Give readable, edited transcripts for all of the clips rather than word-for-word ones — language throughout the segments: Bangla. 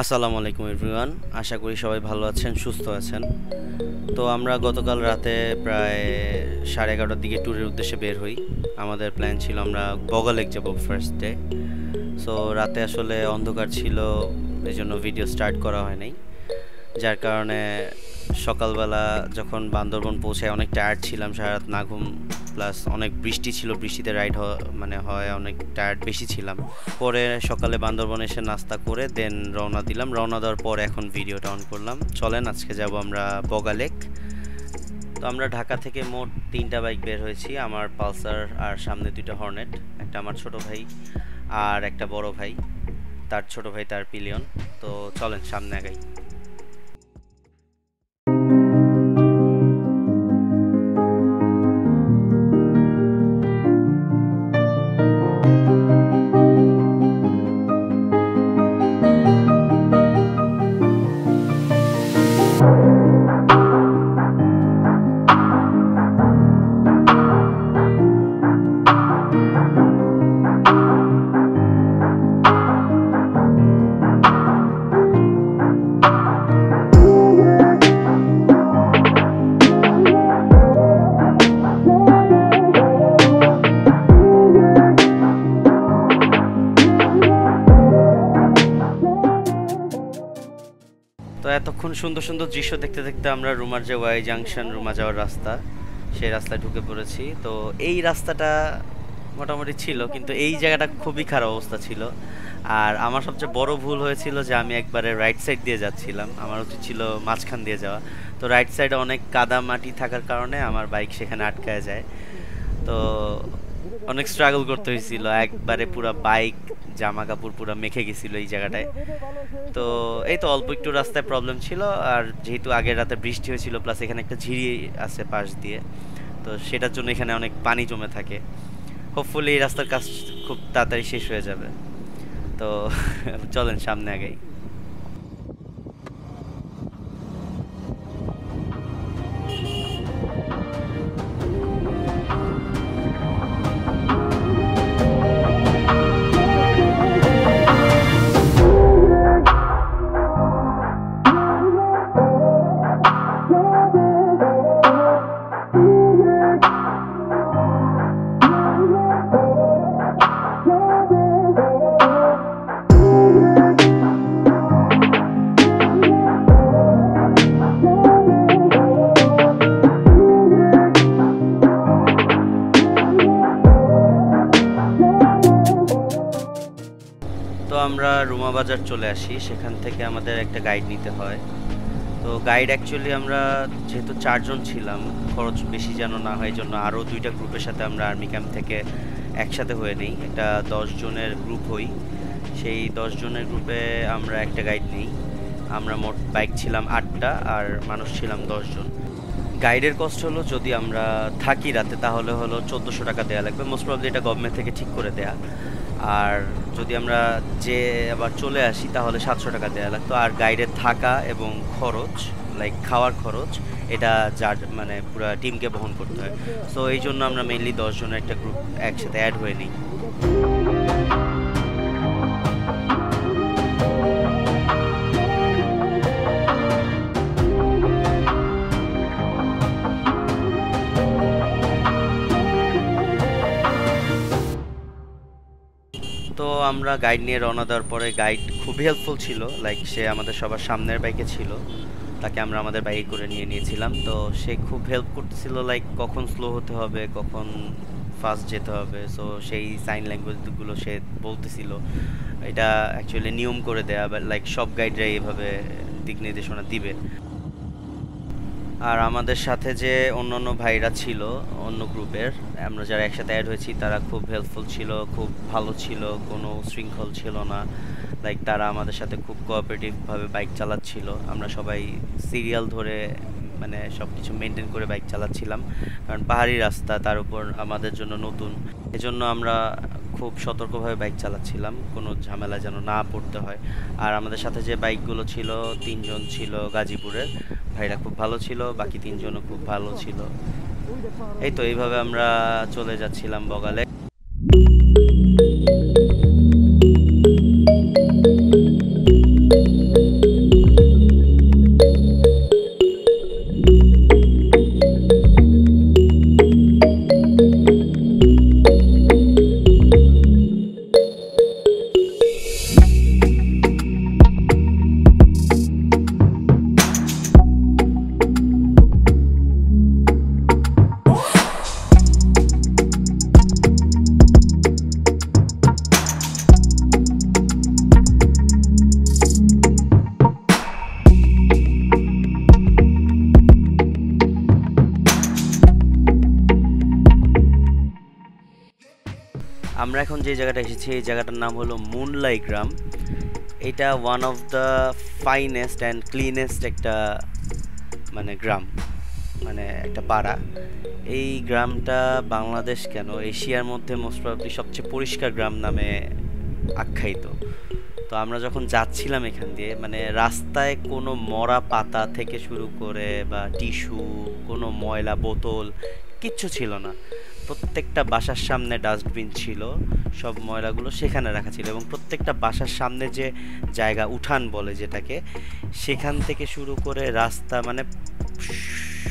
আসসালামু আলাইকুম এভরিওয়ান। আশা করি সবাই ভালো আছেন, সুস্থ আছেন। তো আমরা গতকাল রাতে প্রায় 11:30টার দিকে ট্যুরের উদ্দেশ্যে বের হই। আমাদের প্ল্যান ছিল আমরা বগা লেক যাব ফার্স্ট ডে। সো রাতে আসলে অন্ধকার ছিল, এই জন্য ভিডিও স্টার্ট করা হয় নাই। যার কারণে সকালবেলা যখন বান্দরবন পৌঁছায় অনেক টায়ার্ড ছিলাম, সারা রাত না ঘুম, প্লাস অনেক বৃষ্টি ছিল, বৃষ্টিতে রাইড হয় অনেক টায়ার্ড বেশি ছিলাম। পরে সকালে বান্দরবন এসে নাস্তা করে দেন রওনা দিলাম। রওনা দেওয়ার পর এখন ভিডিওটা অন করলাম। চলেন আজকে যাব আমরা বগা লেক। তো আমরা ঢাকা থেকে মোট 3টা বাইক বের হয়েছি। আমার পালসার আর সামনে 2টা হর্নেট, একটা আমার ছোট ভাই আর একটা বড় ভাই, তার ছোট ভাই তার পিলিয়ন। তো চলেন সামনে আগাই। তো এতক্ষণ সুন্দর সুন্দর দৃশ্য দেখতে দেখতে আমরা রুমার যে ওয়াই জাংশন, রুমা যাওয়ার রাস্তা, সেই রাস্তায় ঢুকে পড়েছি। তো এই রাস্তাটা মোটামুটি ছিল, কিন্তু এই জায়গাটা খুবই খারাপ অবস্থা ছিল। আর আমার সবচেয়ে বড় ভুল হয়েছিল যে আমি একবারে রাইট সাইড দিয়ে যাচ্ছিলাম, আমার উচিত ছিল মাঝখান দিয়ে যাওয়া। তো রাইট সাইডে অনেক কাদা মাটি থাকার কারণে আমার বাইক সেখানে আটকায় যায়। তো অনেক স্ট্রাগল করতে হয়েছিল, একবারে পুরো বাইক জামা কাপড় পুরো মেখে গেছিল এই জায়গাটায়। তো এই তো অল্প একটু রাস্তায় প্রবলেম ছিল, আর যেহেতু আগের রাতে বৃষ্টি হয়েছিল, প্লাস এখানে একটা ঝিরি আছে পাশ দিয়ে, তো সেটার জন্য এখানে অনেক পানি জমে থাকে। হোপফুলি এই রাস্তার কাজ খুব তাড়াতাড়ি শেষ হয়ে যাবে। তো চলেন সামনে আগাই। তো আমরা রুমা বাজার চলে আসি, সেখান থেকে আমাদের একটা গাইড নিতে হয়। তো গাইড অ্যাকচুয়ালি আমরা যেহেতু 4জন ছিলাম, খরচ বেশি যেন না হয়, এই জন্য আরও 2টা গ্রুপের সাথে আমরা আর্মি ক্যাম্প থেকে একসাথে হয়ে নিই, একটা 10 জনের গ্রুপ হই। সেই 10 জনের গ্রুপে আমরা একটা গাইড নিই। আমরা মোট বাইক ছিলাম 8টা আর মানুষ ছিলাম 10 জন। গাইডের কস্ট হলো, যদি আমরা থাকি রাতে তাহলে হলো 1400 টাকা দেওয়া লাগবে, মোস্ট প্রবলি এটা গভর্নমেন্ট থেকে ঠিক করে দেয়া। আর যদি আমরা যে আবার চলে আসি তাহলে 700 টাকা দেওয়া লাগতো। আর গাইডের থাকা এবং খরচ, লাইক খাওয়ার খরচ, এটা যার মানে পুরো টিমকে বহন করতে হয়। সো এই জন্য আমরা মেইনলি 10 জনের একটা গ্রুপ একসাথে অ্যাড হয়ে নিই। তো আমরা গাইড নিয়ে রওনা দেওয়ার পরে গাইড খুবই হেল্পফুল ছিল, লাইক সে আমাদের সবার সামনের বাইকে ছিল, তাকে আমরা আমাদের বাইকে করে নিয়ে নিয়েছিলাম। তো সে খুব হেল্প করতেছিল, লাইক কখন স্লো হতে হবে, কখন ফাস্ট যেতে হবে। সো সেই সাইন ল্যাঙ্গুয়েজগুলো সে বলতেছিল। এটা অ্যাকচুয়ালি নিয়ম করে দেয়া, লাইক সব গাইডরাই এভাবে দিক নির্দেশনা দিবে। আর আমাদের সাথে যে অন্যান্য ভাইরা ছিল অন্য গ্রুপের, আমরা যারা একসাথে অ্যাড হয়েছি, তারা খুব হেল্পফুল ছিল, খুব ভালো ছিল, কোনো শৃঙ্খল ছিল না। লাইক তারা আমাদের সাথে খুব কোঅপারেটিভভাবে বাইক চালাচ্ছিল। আমরা সবাই সিরিয়াল ধরে মানে সব কিছু মেনটেন করে বাইক চালাচ্ছিলাম, কারণ পাহাড়ি রাস্তা, তার উপর আমাদের জন্য নতুন। এজন্য আমরা খুব সতর্কভাবে বাইক চালাচ্ছিলাম, কোনো ঝামেলা যেন না পড়তে হয়। আর আমাদের সাথে যে বাইকগুলো ছিল, 3জন ছিল গাজীপুরের ভাইরা, খুব ভালো ছিল, বাকি 3জনও খুব ভালো ছিল। এই তো এইভাবে আমরা চলে যাচ্ছিলাম বগালে। আমরা এখন যে জায়গাটা এসেছি এই জায়গাটার নাম হলো মুনলাই গ্রাম। এটা one of the finest and cleanest একটা মানে গ্রাম, মানে একটা পাড়া। এই গ্রামটা বাংলাদেশ কেন এশিয়ার মধ্যে মোস্ট প্রবাবলি সবচেয়ে পরিষ্কার গ্রাম নামে আখ্যায়িত। তো আমরা যখন যাচ্ছিলাম এখান দিয়ে, মানে রাস্তায় কোনো মরা পাতা থেকে শুরু করে বা টিস্যু, কোনো ময়লা বোতল কিচ্ছু ছিল না। প্রত্যেকটা বাসার সামনে ডাস্টবিন ছিল, সব ময়লাগুলো সেখানে রাখা ছিল, এবং প্রত্যেকটা বাসার সামনে যে জায়গা উঠান বলে যেটাকে, সেখান থেকে শুরু করে রাস্তা, মানে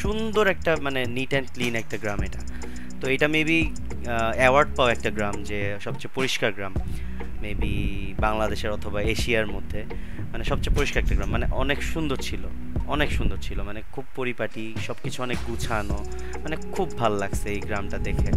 সুন্দর একটা মানে নিট অ্যান্ড ক্লিন একটা গ্রাম এটা। তো এটা মেবি অ্যাওয়ার্ড পাওয়া একটা গ্রাম যে সবচেয়ে পরিষ্কার গ্রাম মেবি বাংলাদেশের অথবা এশিয়ার মধ্যে, মানে সবচেয়ে পরিষ্কার একটা গ্রাম। মানে অনেক সুন্দর ছিল, অনেক সুন্দর ছিল, মানে খুব পরিপাটি, সব কিছু অনেক গুছানো, মানে খুব ভাল লাগছে এই গ্রামটা দেখে।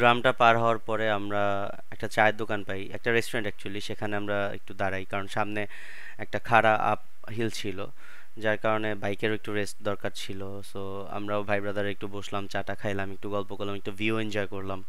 গ্রামটা পার হওয়ার পরে আমরা একটা চায়ের দোকান পাই, একটা রেস্টুরেন্ট অ্যাকচুয়ালি। সেখানে আমরা একটু দাঁড়াই, কারণ সামনে একটা খাড়া আপ হিল ছিল, যার কারণে বাইকেরও একটু রেস্ট দরকার ছিল। সো আমরাও ভাই ব্রাদার একটু বসলাম, চাটা খাইলাম, একটু গল্প করলাম, একটু ভিউ এনজয় করলাম।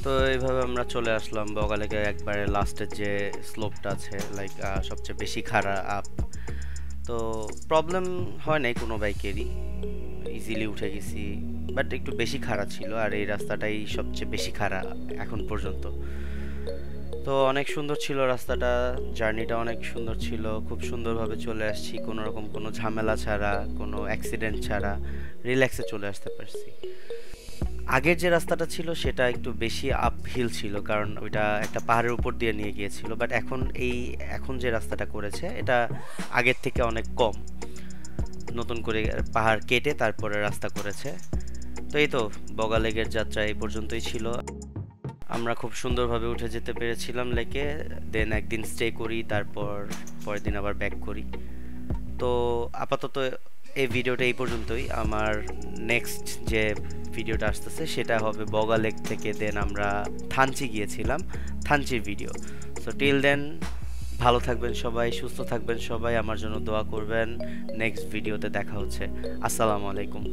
তো এইভাবে আমরা চলে আসলাম বগালেকে একবারে লাস্টের যে স্লোপটা আছে, লাইক সবচেয়ে বেশি খাড়া আপ। তো প্রবলেম হয় নাই কোনো বাইকেরই, ইজিলি উঠে গেছি, বাট একটু বেশি খাড়া ছিল, আর এই রাস্তাটাই সবচেয়ে বেশি খাড়া এখন পর্যন্ত। তো অনেক সুন্দর ছিল রাস্তাটা, জার্নিটা অনেক সুন্দর ছিল, খুব সুন্দরভাবে চলে আসছি, কোনো রকম কোনো ঝামেলা ছাড়া, কোনো অ্যাক্সিডেন্ট ছাড়া রিল্যাক্সে চলে আসতে পারছি। আগের যে রাস্তাটা ছিল সেটা একটু বেশি আপহিল ছিল, কারণ ওইটা একটা পাহাড়ের উপর দিয়ে নিয়ে গিয়েছিল, বাট এখন যে রাস্তাটা করেছে এটা আগের থেকে অনেক কম, নতুন করে পাহাড় কেটে তারপরে রাস্তা করেছে। তো এই তো বগালেকের যাত্রা এই পর্যন্তই ছিল। আমরা খুব সুন্দরভাবে উঠে যেতে পেরেছিলাম লেকে, দেন একদিন স্টে করি, তারপর পরের দিন আবার ব্যাক করি। তো আপাতত এই ভিডিওটা এই পর্যন্তই। আমার নেক্সট যে ভিডিওটা আসতেছে সেটা হবে বগা লেক থেকে, দেন আমরা থানচি গিয়েছিলাম, থানচির ভিডিও। সো টিল দেন ভালো থাকবেন সবাই, সুস্থ থাকবেন সবাই, আমার জন্য দোয়া করবেন। নেক্সট ভিডিওতে দেখা হচ্ছে। আসসালামু আলাইকুম।